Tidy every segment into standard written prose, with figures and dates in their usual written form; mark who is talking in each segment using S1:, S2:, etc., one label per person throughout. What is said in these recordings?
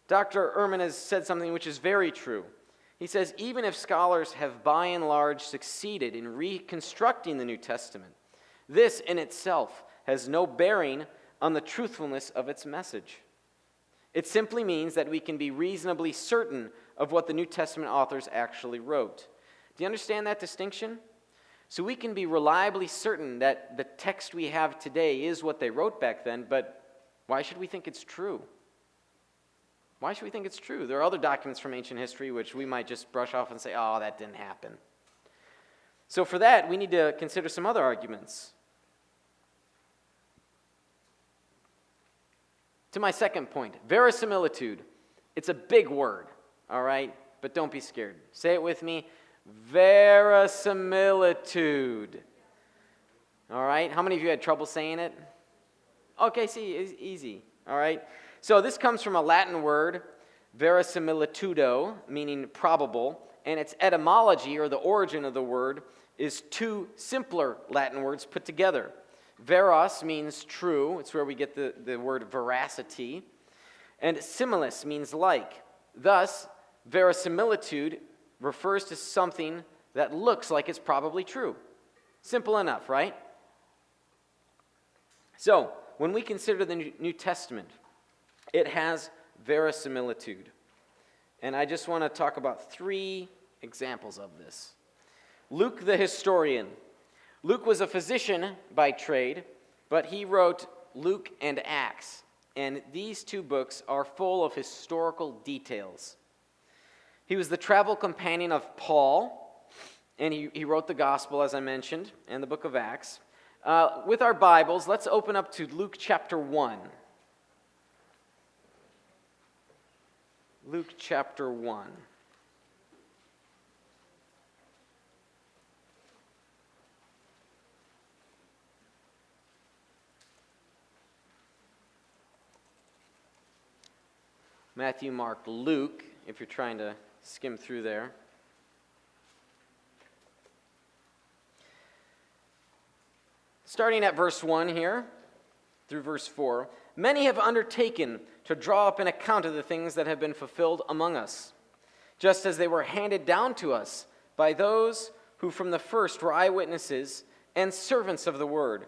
S1: Dr. Ehrman has said something which is very true. He says, even if scholars have by and large succeeded in reconstructing the New Testament, this in itself has no bearing on the truthfulness of its message. It simply means that we can be reasonably certain of what the New Testament authors actually wrote. Do you understand that distinction? So we can be reliably certain that the text we have today is what they wrote back then, but why should we think it's true? Why should we think it's true? There are other documents from ancient history which we might just brush off and say, oh, that didn't happen. So for that, we need to consider some other arguments. To my second point, verisimilitude. It's a big word, all right? But don't be scared. Say it with me. Verisimilitude. All right? How many of you had trouble saying it? Okay, see, it's easy. All right? So this comes from a Latin word, verisimilitudo, meaning probable, and its etymology, or the origin of the word, is two simpler Latin words put together. Veros means true. It's where we get the word veracity. And similis means like. Thus, verisimilitude refers to something that looks like it's probably true. Simple enough, right? So, when we consider the New Testament, it has verisimilitude. And I just want to talk about 3 examples of this. Luke the historian. Luke was a physician by trade, but he wrote Luke and Acts. And these 2 books are full of historical details. He was the travel companion of Paul, and he wrote the gospel, as I mentioned, and the book of Acts. With our Bibles, let's open up to Luke chapter 1. Luke chapter 1. Matthew, Mark, Luke, if you're trying to skim through there. Starting at verse 1 here, through verse 4, many have undertaken to draw up an account of the things that have been fulfilled among us, just as they were handed down to us by those who from the first were eyewitnesses and servants of the word.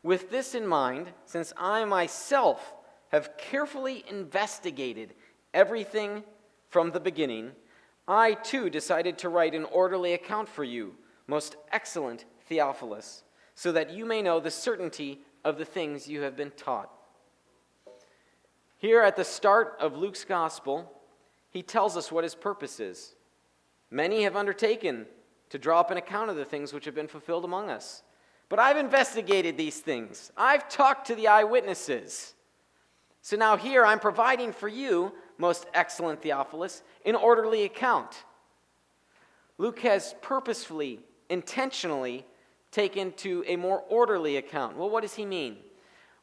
S1: With this in mind, since I myself have carefully investigated everything from the beginning, I too decided to write an orderly account for you, most excellent Theophilus, so that you may know the certainty of the things you have been taught. Here at the start of Luke's gospel, he tells us what his purpose is. Many have undertaken to draw up an account of the things which have been fulfilled among us. But I've investigated these things. I've talked to the eyewitnesses. So now here I'm providing for you, most excellent Theophilus, an orderly account. Luke has purposefully, intentionally taken to a more orderly account. Well, what does he mean?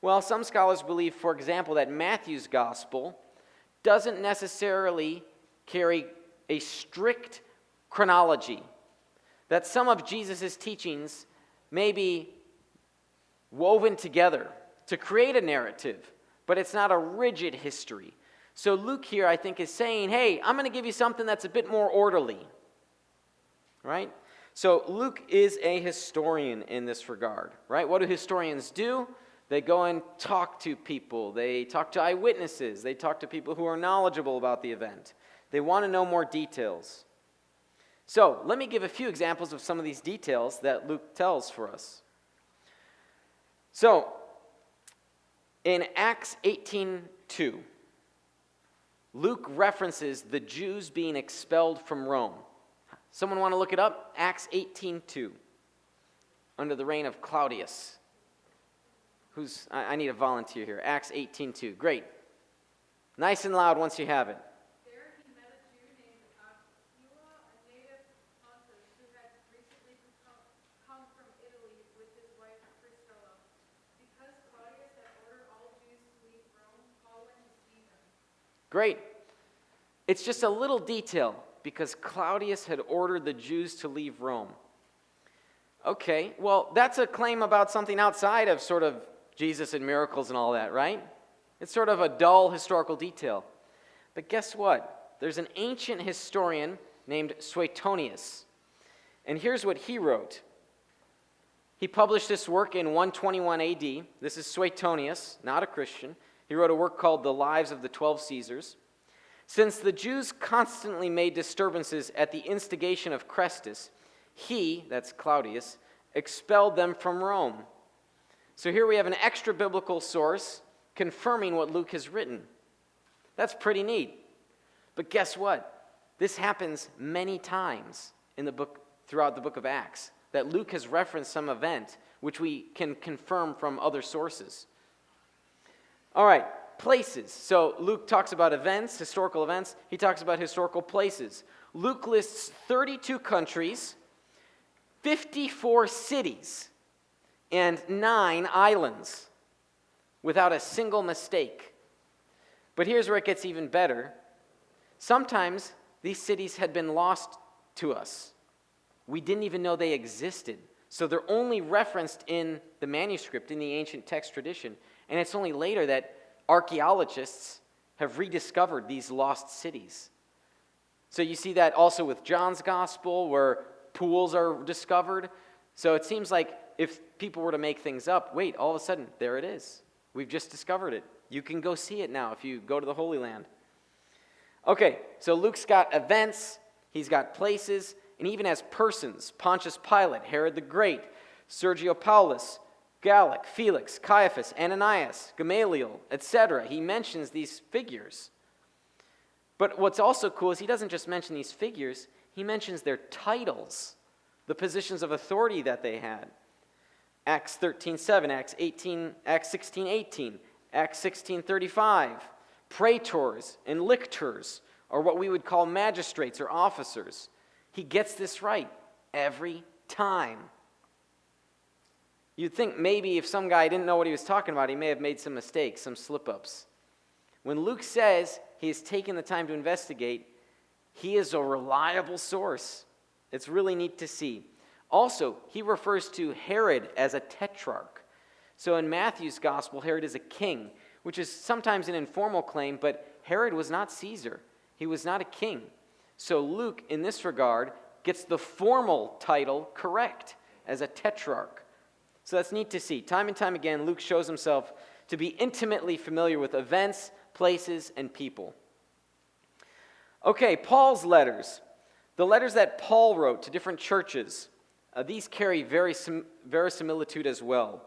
S1: Well, some scholars believe, for example, that Matthew's gospel doesn't necessarily carry a strict chronology, that some of Jesus' teachings may be woven together to create a narrative, but it's not a rigid history. So Luke here, I think, is saying, hey, I'm going to give you something that's a bit more orderly, right? So Luke is a historian in this regard, right? What do historians do? They go and talk to people. They talk to eyewitnesses. They talk to people who are knowledgeable about the event. They want to know more details. So let me give a few examples of some of these details that Luke tells for us. So in Acts 18:2, Luke references the Jews being expelled from Rome. Someone want to look it up? Acts 18:2, under the reign of Claudius. I need a volunteer here. Acts 18:2. Great. Nice and loud once you have it.
S2: There he met a Jew named Aquila, a native Pontus, who had recently come from Italy with his wife Priscilla. Because Claudius had ordered all Jews to leave Rome, Paul went to see them.
S1: Great. It's just a little detail, because Claudius had ordered the Jews to leave Rome. Okay, well, that's a claim about something outside of sort of Jesus and miracles and all that, right? It's sort of a dull historical detail. But guess what? There's an ancient historian named Suetonius. And here's what he wrote. He published this work in 121 AD. This is Suetonius, not a Christian. He wrote a work called The Lives of the 12 Caesars. Since the Jews constantly made disturbances at the instigation of Chrestus, he, that's Claudius, expelled them from Rome. So here we have an extra biblical source confirming what Luke has written. That's pretty neat. But guess what? This happens many times in the book, throughout the book of Acts, that Luke has referenced some event which we can confirm from other sources. All right, places. So Luke talks about events, historical events. He talks about historical places. Luke lists 32 countries, 54 cities, and 9 islands without a single mistake. But here's where it gets even better. Sometimes these cities had been lost to us. We didn't even know they existed. So they're only referenced in the manuscript, in the ancient text tradition. And it's only later that archaeologists have rediscovered these lost cities. So you see that also with John's gospel, where pools are discovered. So it seems like if people were to make things up, wait, all of a sudden, there it is. We've just discovered it. You can go see it now if you go to the Holy Land. Okay, so Luke's got events, he's got places, and even has persons: Pontius Pilate, Herod the Great, Sergio Paulus, Gallic, Felix, Caiaphas, Ananias, Gamaliel, etc. He mentions these figures. But what's also cool is he doesn't just mention these figures, he mentions their titles, the positions of authority that they had. Acts 13:7, Acts 16:18, Acts 16:35. Praetors and lictors, or what we would call magistrates or officers. He gets this right every time. You'd think maybe if some guy didn't know what he was talking about, he may have made some mistakes, some slip-ups. When Luke says he has taken the time to investigate, he is a reliable source. It's really neat to see. Also, he refers to Herod as a tetrarch. So in Matthew's gospel, Herod is a king, which is sometimes an informal claim, but Herod was not Caesar. He was not a king. So Luke, in this regard, gets the formal title correct as a tetrarch. So that's neat to see. Time and time again, Luke shows himself to be intimately familiar with events, places, and people. Okay, Paul's letters. The letters that Paul wrote to different churches, these carry verisimilitude as well.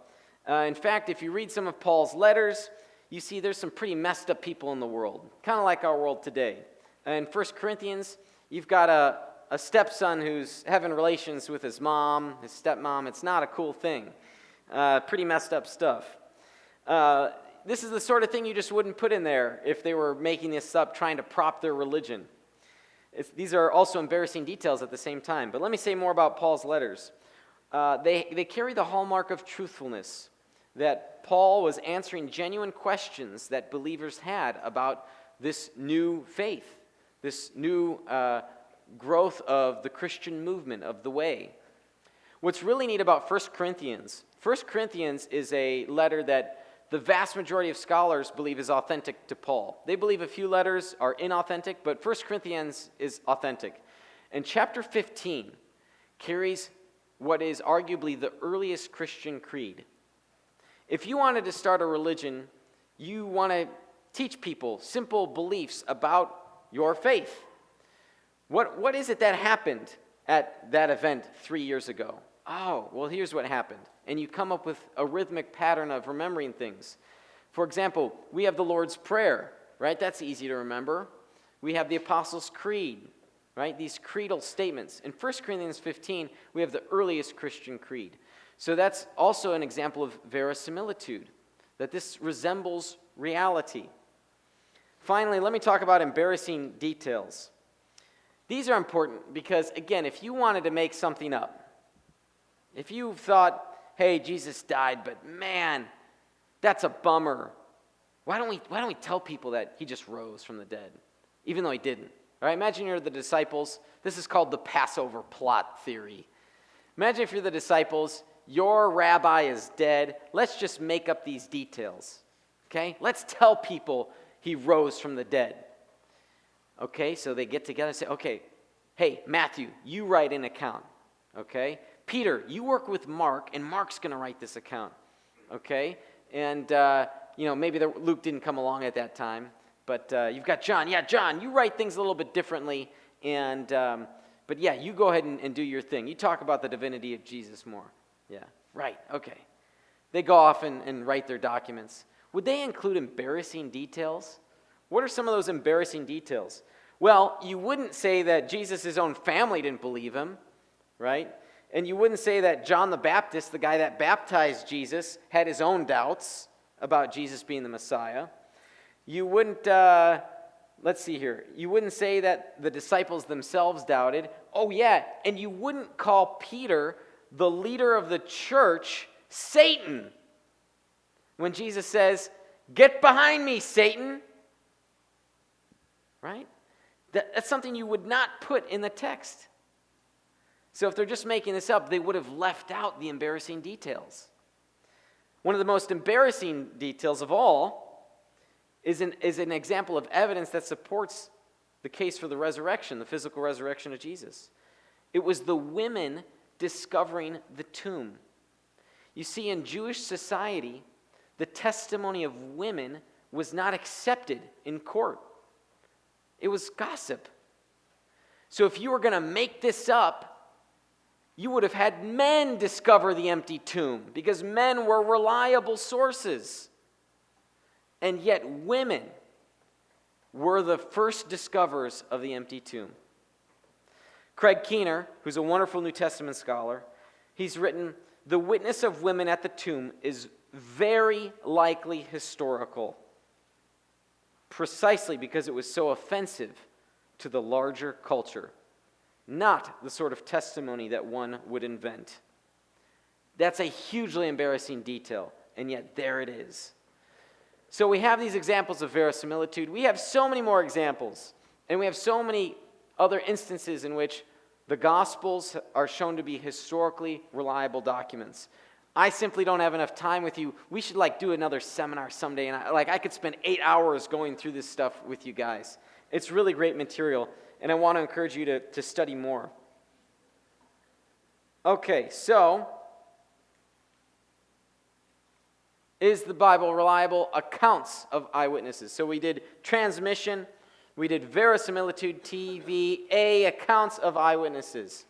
S1: In fact, if you read some of Paul's letters, you see there's some pretty messed up people in the world, kind of like our world today. In 1 Corinthians, you've got a stepson who's having relations with his mom, his stepmom. It's not a cool thing. Pretty messed up stuff. This is the sort of thing you just wouldn't put in there if they were making this up, trying to prop their religion. These are also embarrassing details at the same time. But let me say more about Paul's letters. They carry the hallmark of truthfulness, that Paul was answering genuine questions that believers had about this new faith, this new growth of the Christian movement, of the way. What's really neat about 1 Corinthians is a letter that the vast majority of scholars believe is authentic to Paul. They believe a few letters are inauthentic, but 1 Corinthians is authentic. And chapter 15 carries what is arguably the earliest Christian creed. If you wanted to start a religion, you want to teach people simple beliefs about your faith. What is it that happened at that event 3 years ago? Oh, well, here's what happened. And you come up with a rhythmic pattern of remembering things. For example, we have the Lord's Prayer, right? That's easy to remember. We have the Apostles' Creed, right? These creedal statements. In 1 Corinthians 15, we have the earliest Christian creed. So that's also an example of verisimilitude, that this resembles reality. Finally, let me talk about embarrassing details. These are important because, again, if you wanted to make something up, if you thought, hey, Jesus died, but man, that's a bummer. Why don't we tell people that he just rose from the dead, even though he didn't? All right, imagine you're the disciples. This is called the Passover plot theory. Imagine if you're the disciples, your rabbi is dead. Let's just make up these details, okay? Let's tell people he rose from the dead. Okay, so they get together and say, okay, hey, Matthew, you write an account. Okay? Peter, you work with Mark, and Mark's going to write this account. Okay? And, maybe Luke didn't come along at that time, but you've got John. Yeah, John, you write things a little bit differently, but yeah, you go ahead and do your thing. You talk about the divinity of Jesus more. Yeah, right, okay. They go off and write their documents. Would they include embarrassing details? What are some of those embarrassing details? Well, you wouldn't say that Jesus' own family didn't believe him, right? And you wouldn't say that John the Baptist, the guy that baptized Jesus, had his own doubts about Jesus being the Messiah. You wouldn't, let's see here. You wouldn't say that the disciples themselves doubted. Oh yeah, and you wouldn't call Peter, the leader of the church, Satan. When Jesus says, "Get behind me, Satan." Right? That's something you would not put in the text. So if they're just making this up, they would have left out the embarrassing details. One of the most embarrassing details of all is an example of evidence that supports the case for the resurrection, the physical resurrection of Jesus. It was the women discovering the tomb. You see, in Jewish society, the testimony of women was not accepted in court. It was gossip. So if you were going to make this up, you would have had men discover the empty tomb because men were reliable sources. And yet women were the first discoverers of the empty tomb. Craig Keener, who's a wonderful New Testament scholar, he's written, "The witness of women at the tomb is very likely historical, precisely because it was so offensive to the larger culture, not the sort of testimony that one would invent." That's a hugely embarrassing detail, and yet there it is. So we have these examples of verisimilitude. We have so many more examples, and we have so many other instances in which the Gospels are shown to be historically reliable documents. I simply don't have enough time with you. We should do another seminar someday, and I could spend 8 hours going through this stuff with you guys. It's really great material, and I want to encourage you to study more. Okay, so is the Bible reliable? Accounts of eyewitnesses. So we did transmission, we did verisimilitude, TVA, accounts of eyewitnesses.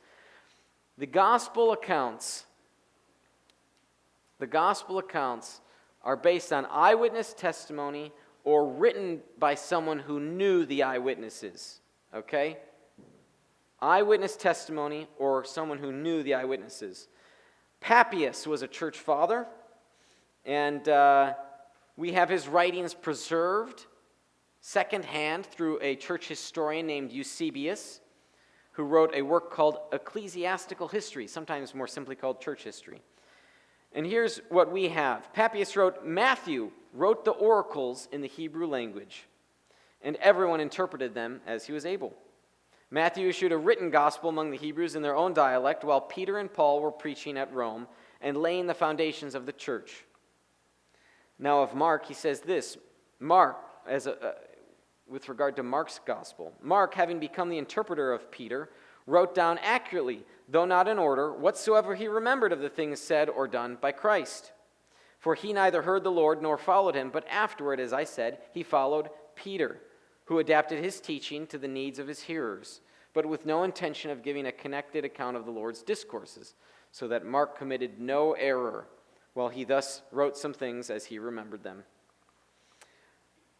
S1: The gospel accounts are based on eyewitness testimony or written by someone who knew the eyewitnesses. Okay? Eyewitness testimony or someone who knew the eyewitnesses. Papias was a church father, and we have his writings preserved secondhand through a church historian named Eusebius, who wrote a work called Ecclesiastical History, sometimes more simply called Church History. And here's what we have. Papias wrote, Matthew wrote the oracles in the Hebrew language, and everyone interpreted them as he was able. Matthew issued a written gospel among the Hebrews in their own dialect, while Peter and Paul were preaching at Rome and laying the foundations of the church. Now of Mark, he says this, with regard to Mark's gospel, Mark, having become the interpreter of Peter, wrote down accurately, though not in order, whatsoever he remembered of the things said or done by Christ. For he neither heard the Lord nor followed him, but afterward, as I said, he followed Peter, who adapted his teaching to the needs of his hearers, but with no intention of giving a connected account of the Lord's discourses, so that Mark committed no error, while he thus wrote some things as he remembered them.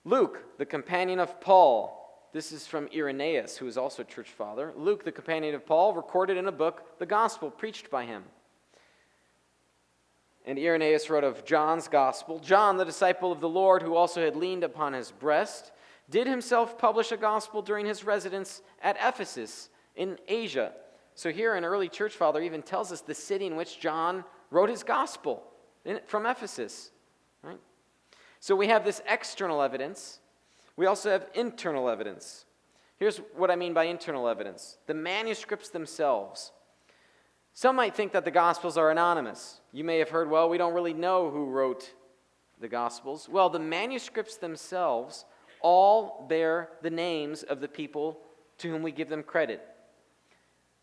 S1: Luke, the companion of Paul, this is from Irenaeus, who is also a church father. Luke, the companion of Paul, recorded in a book the gospel preached by him. And Irenaeus wrote of John's gospel. John, the disciple of the Lord, who also had leaned upon his breast, did himself publish a gospel during his residence at Ephesus in Asia. So here an early church father even tells us the city in which John wrote his gospel, from Ephesus. Right? So we have this external evidence. We also have internal evidence. Here's what I mean by internal evidence. The manuscripts themselves. Some might think that the Gospels are anonymous. You may have heard, well, we don't really know who wrote the Gospels. Well, the manuscripts themselves all bear the names of the people to whom we give them credit.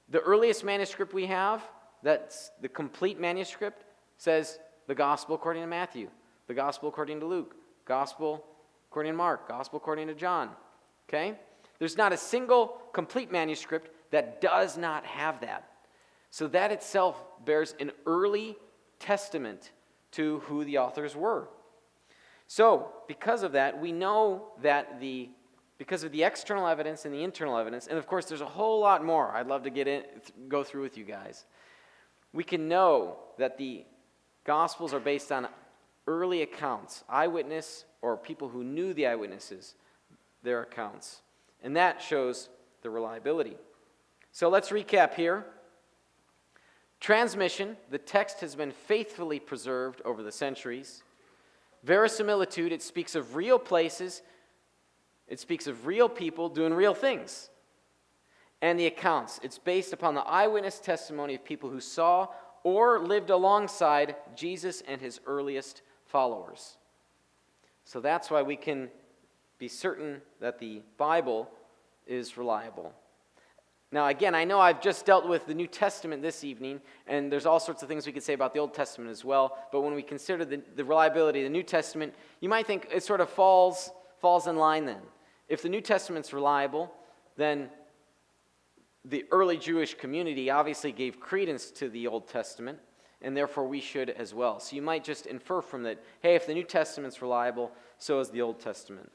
S1: The earliest manuscript we have, that's the complete manuscript, says the Gospel according to Matthew, the Gospel according to Luke, Gospel according to Mark, Gospel according to John. Okay? There's not a single complete manuscript that does not have that. So that itself bears an early testament to who the authors were. So, because of that, we know that because of the external evidence and the internal evidence, and of course there's a whole lot more I'd love to go through with you guys, we can know that the Gospels are based on early accounts, eyewitness or people who knew the eyewitnesses, their accounts. And that shows the reliability. So let's recap here. Transmission, the text has been faithfully preserved over the centuries. Verisimilitude, it speaks of real places, it speaks of real people doing real things. And the accounts, it's based upon the eyewitness testimony of people who saw or lived alongside Jesus and his earliest followers. So that's why we can be certain that the Bible is reliable. Now, again, I know I've just dealt with the New Testament this evening, and there's all sorts of things we could say about the Old Testament as well, but when we consider the reliability of the New Testament, you might think it sort of falls in line then. If the New Testament's reliable, then the early Jewish community obviously gave credence to the Old Testament, and therefore we should as well. So you might just infer from that, hey, if the New Testament's reliable, so is the Old Testament.